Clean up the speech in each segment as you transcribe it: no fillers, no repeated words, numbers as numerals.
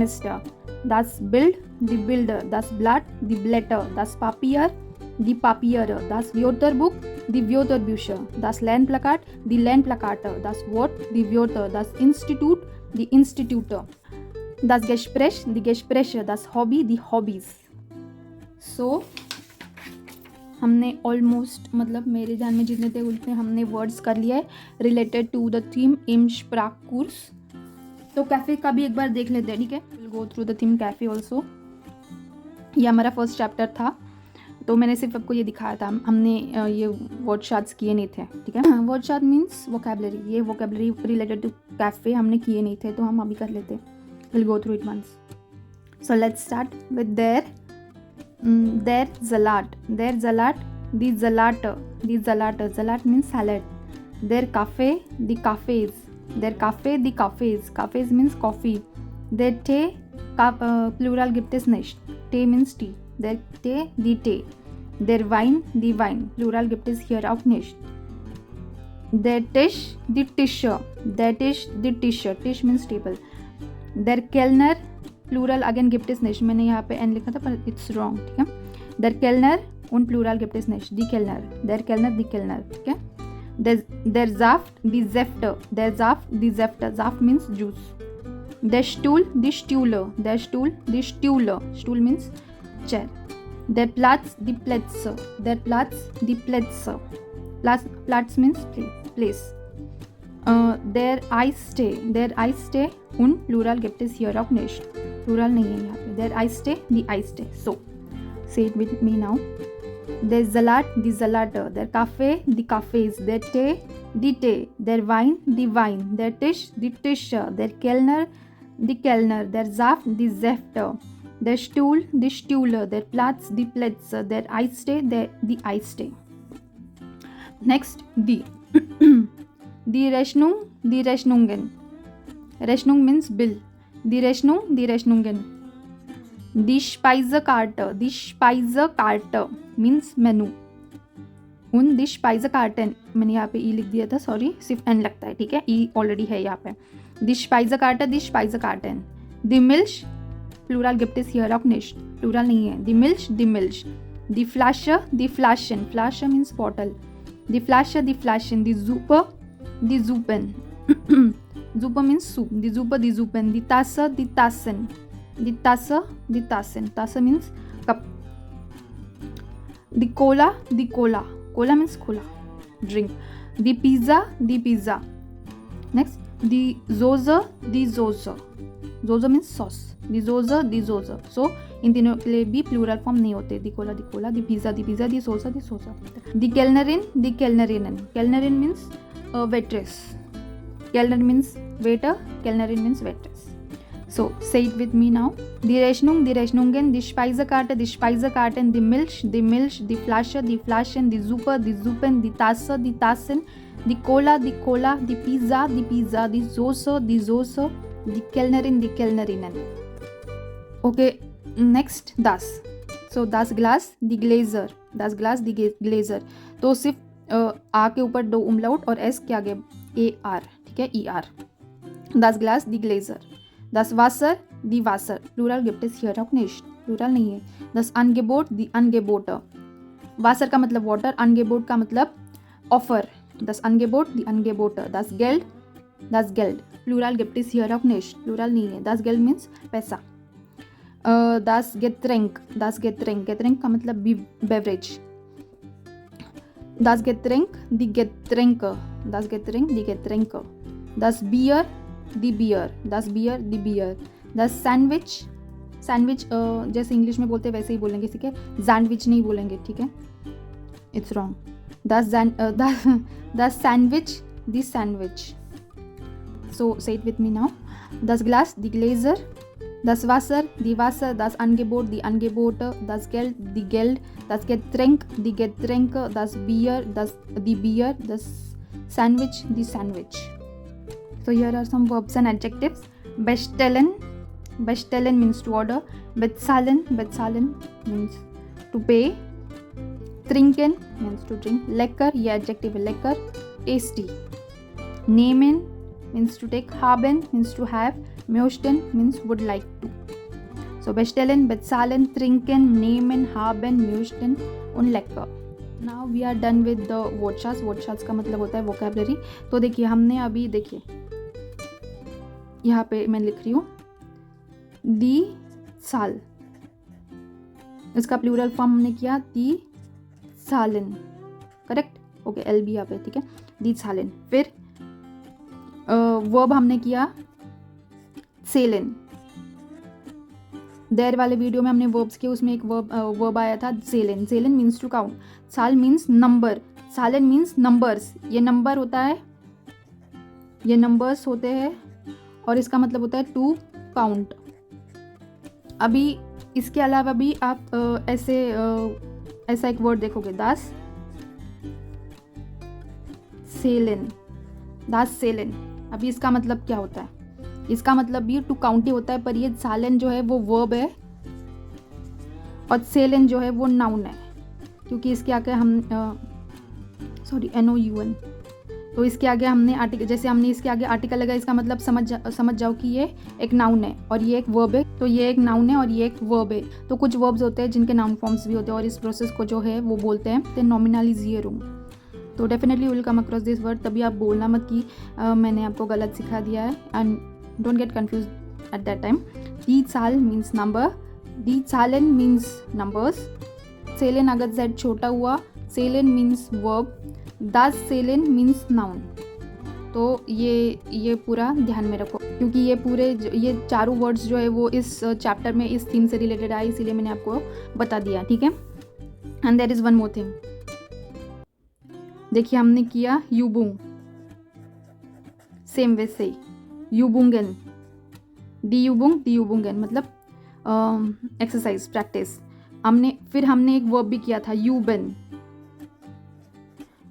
Banister. Das Bild, die Bilder. Das Blatt, die Blätter. Das Papier, die Papiere. Das Wörterbuch, die Wörterbücher. Das Lernplakat, die Lernplakate. Das Wort, die Wörter. Das Institut, die Institute. Das Gespräch, die Gespräche. Das Hobby, die Hobbys. So हमने almost मतलब मेरे ध्यान में जितने थे उतने हमने words कर लिए रिलेटेड टू द थीम इम स्प्राककurs. तो कैफ़े का भी एक बार देख लेते हैं, ठीक है. Will go through the theme cafe also. ये हमारा फर्स्ट चैप्टर था, तो मैंने सिर्फ आपको ये दिखाया था. हमने ये वर्ड शार्ट्स किए नहीं थे, ठीक है. वर्ड शार्ट मीन्स वोकेबलरी. ये वोकेबलरी रिलेटेड टू कैफ़े हमने किए नहीं थे, तो हम अभी कर लेते. Will go through it once. So let's start with their salat, the zalater, salat means salad. Their cafe, the cafes, their cafe, the cafes means coffee. Their tea, plural gibt ist nicht, tea means tea. Their tea, the tea. Their wine, the wine, plural gibt es hier auch nicht. Their tisch, the tischer, tisch means table. Their Kellner, plural again गिफ्ट इज निश. मैंने यहाँ पे N लिखा था पर it's wrong, ठीक है. देर केलनर उन प्लूरल गिफ्ट इज निश. दी केलनर, देर केलनर, दी केलनर, ठीक है. देर जाफ्ट, दी जेफ्ट, देर जाफ्ट, दी जेफ्ट. जाफ्ट मीन्स जूस. देर स्टूल, दी स्ट्यूलर, देर स्टूल, दी स्ट्यूलर. स्टूल मीन्स चेयर. देर प्लाट्स, दी प्लेट्स, देर प्लाट्स, दी प्लेट्स. प्लाट्स मीन्स प्लेस. देर आई स्टे उन प्लूरल गिफ्ट इज हियर ऑफ निश. प्लूरल नहीं है यहाँ पे. देर आई स्टे, दी आई स्टे. So say it with me now. देर जलाट, दी जलाटर. देर काफे, दी काफेज. देर टे, दी टे. देर वाइन, दी वाइन. देर टिश, दी टिश. देर केलनर, दी केलनर. देर जाफ्ट, दी जेफ्ट. देर स्टूल, दी स्ट्यूलर. देर प्लाट्स, दी प्लेट्स. देर आई स्टे, दी आई स्टे. नेक्स्ट दी. Die Rechnung, die Rechnungen. Rechnung means bill. Die Rechnung, die Rechnungen. Die Speisekarte means menu. उन die Speisekarten, मैंने यहाँ पे ई लिख दिया था, सॉरी, सिर्फ एन लगता है, ठीक है. ई ऑलरेडी है यहाँ पे. Die Speisekarten. Die Milch, plural गिफ्ट इज हियर ऑफ निश. प्लूरल नहीं है. Die Milch. Die Flasche, die Flaschen. Flasche means bottle. Die Flasche, die Flaschen. Die Suppe, die Suppen. Suppe means soup. Die Suppe, die Suppen. Die Tasse, die Tassen. Die Tasse, die Tassen. Tasse means cup. Die Cola, die Cola. Cola means cola, drink. Die Pizza, die Pizza. Next, die Soße, die Soße. Soße means sauce. Die Soße, die Soße. So इन तीनों के लिए भी plural form नहीं होते. दी Cola, the Cola. The pizza, the pizza. The सोसा, the सोसा. The केलनरिन, the केलनरिनन. केलनरिन means waitress. Kellner means waiter. Kellnerin means waitress. So say it with me now. Die Rechnung, die Rechnungen. Die Speisekarte, die Speisekarten. Die Milch, die Milch. Die Flasche, die Flaschen. Die Suppe, die Suppen. Die Tasse, die Tassen. Die Cola, die Cola. Die Pizza, die Pizza. Die Soße, die Soße. Die Kellnerin, die Kellnerinnen. Okay, next das. So das Glas, die Gläser. Das Glas, die Gläser. तो सिर्फ आ के ऊपर दो उमलाउट और S के आगे ए R, ठीक है, E R. Das Glas, die Gläser. Das Wasser, die Wasser. Plural गिफ्ट इज हियर ऑफ निश. प्लूरल नहीं है. Das Angebot, die Angebote. Wasser का मतलब वाटर. Angebot का मतलब offer. Das Angebot, die Angebote. Das Geld. Plural गिफ्ट इज हियर ऑफ निश. प्लूरल नहीं है. Das Geld means पैसा. Das Getränk. Getränk का मतलब beverage. Das Getränk, die Getränke. Das Getränk, die Getränke. Das Bier, die Bier. Das Bier, die Bier. Das Sandwich. जैसे इंग्लिश में बोलते हैं वैसे ही बोलेंगे, ठीक है. सैंडविच नहीं बोलेंगे, ठीक है. It's wrong. Das Sandwich, die Sandwich. So say it with me now. Das Glas, die Gläser. Das Wasser, die Wasser. Das Angebot, die Angebote. Das Geld, die Geld. Das Getränk, die Getränke. Das Bier, die Bier. Das Sandwich, die Sandwich. So here are some verbs and adjectives. Bestellen means to order. Bezahlen means to pay. Trinken means to drink. Lecker, ये adjective है, lecker, tasty. Nehmen means to take, haben means to have, möchten means would like to. So bestellen, bezahlen, trinken, nehmen, haben, möchten und lecker. Now we are done with the Wortschatz. Wortschatz का मतलब होता है vocabulary. तो देखिए हमने अभी देखिए यहाँ पे मैं लिख रही हूँ दी साल, इसका प्लूरल फॉर्म हमने किया दी सालन, करेक्ट, ओके, एल बी यहाँ पे, ठीक है, दी सालन। फिर वर्ब हमने किया सेलन, देर वाले वीडियो में हमने वर्ब्स किए, उसमें एक वर्ब आया था Selan. Selan means to count, साल मीन्स नंबर, सालन मीन्स नंबर्स, ये नंबर होता है, ये नंबर्स होते हैं और इसका मतलब होता है टू काउंट। अभी इसके अलावा भी आप ऐसा एक वर्ड देखोगे, दास सेलन, दास सेलन। अभी इसका मतलब क्या होता है, इसका मतलब भी टू काउंट ही होता है, पर ये सालन जो है वो वर्ब है और सेलन जो है वो नाउन है, क्योंकि इसके आगे हम NOUN, तो इसके आगे हमने आर्टिकल, जैसे हमने इसके आगे आर्टिकल लगा, इसका मतलब समझ जाओ कि ये एक नाउन है और ये एक वर्ब है, तो ये एक नाउन है और ये एक वर्ब है। तो कुछ वर्ब्स होते हैं जिनके नाउन फॉर्म्स भी होते हैं और इस प्रोसेस को जो है वो बोलते हैं नॉमिनलाइजेशन। तो definitely will come across this word, तभी आप बोलना मत कि मैंने आपको गलत सिखा दिया है, and don't get confuse at that time. दी साल मीन्स नंबर, दी सालन मीन्स नंबर्स, सेलन अगर जेड छोटा हुआ, सेलन मीन्स वर्ब, दास सेलन मीन्स नाउन। तो ये पूरा ध्यान में रखो, क्योंकि ये चारों वर्ड्स जो है वो इस चैप्टर में इस थीम से रिलेटेड आए, इसीलिए मैंने आपको बता दिया, ठीक है। And there is one more thing, देखिए हमने किया यूबुंग, सेम वैसे ही यूबुंगन, डी यूबुंगन मतलब एक्सरसाइज, प्रैक्टिस। फिर हमने एक वर्ब भी किया था यूबन,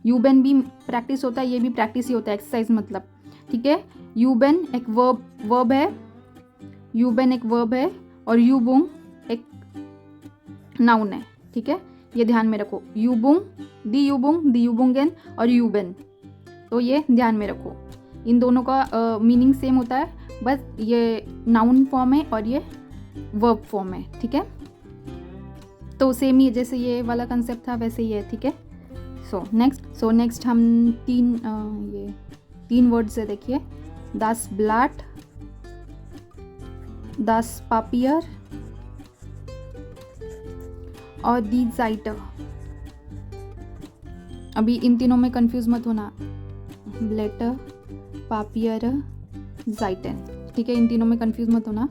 यूबन भी प्रैक्टिस होता है, ये भी प्रैक्टिस ही होता है, एक्सरसाइज मतलब, ठीक है। यूबन एक वर्ब है, यूबन एक वर्ब है और यूबुंग एक नाउन है, ठीक है, ये ध्यान में रखो। यूबुंग, दी यूबुंगन और यूबन, तो ये ध्यान में रखो, इन दोनों का मीनिंग सेम होता है, बस ये नाउन फॉर्म है और ये वर्ब फॉर्म है, ठीक है। तो सेम ही जैसे ये वाला कंसेप्ट था वैसे ही है, ठीक है। सो नेक्स्ट हम तीन वर्ड्स है, देखिए, दास ब्लाट, दास पापियर और दी जाइटर। अभी इन तीनों में कंफ्यूज मत होना, ब्लेटर, पापियर, जाइटन, ठीक है, इन तीनों में कंफ्यूज मत होना।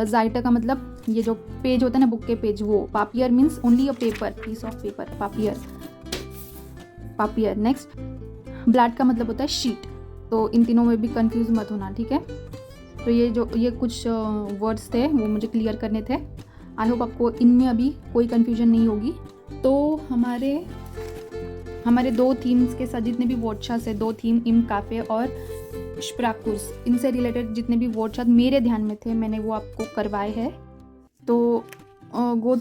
जाइटर का मतलब ये जो पेज होता है ना, बुक के पेज, वो। पापियर means only a paper, piece of paper, पापियर। नेक्स्ट ब्लैट का मतलब होता है शीट, तो इन तीनों में भी कंफ्यूज मत होना, ठीक है। तो ये कुछ वर्ड्स थे वो मुझे क्लियर करने थे, आई होप आपको इनमें अभी कोई कंफ्यूजन नहीं होगी। तो हमारे दो थीम्स के साथ जितने भी वर्डशास्त्र है, दो थीम, इम काफे और स्प्राकुस, इनसे रिलेटेड जितने भी वर्डशास्त्र मेरे ध्यान में थे मैंने वो आपको करवाए हैं। तो गो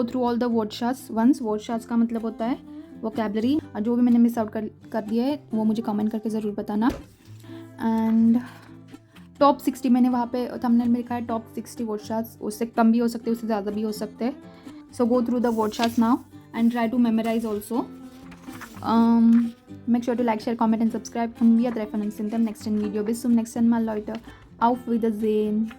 थ्रू ऑल द वर्डशास्त्र वंस। वर्डशास्त्र का मतलब होता है वोकैबलरी, और जो भी मैंने मिस आउट कर दिया है वो मुझे कमेंट करके ज़रूर बताना। एंड टॉप 60 मैंने वहाँ पे थंबनेल में लिखा है, टॉप 60 वर्डशास्त्र, उससे कम भी हो सकते हैं, उससे ज़्यादा भी हो सकते हैं। सो गो थ्रू द वर्डशास्त्र now and try to memorise also. Make sure to like, share, comment and subscribe, und wir treffen uns in dem nächsten Video. Bis zum nächsten Mal, Leute. Auf Wiedersehen.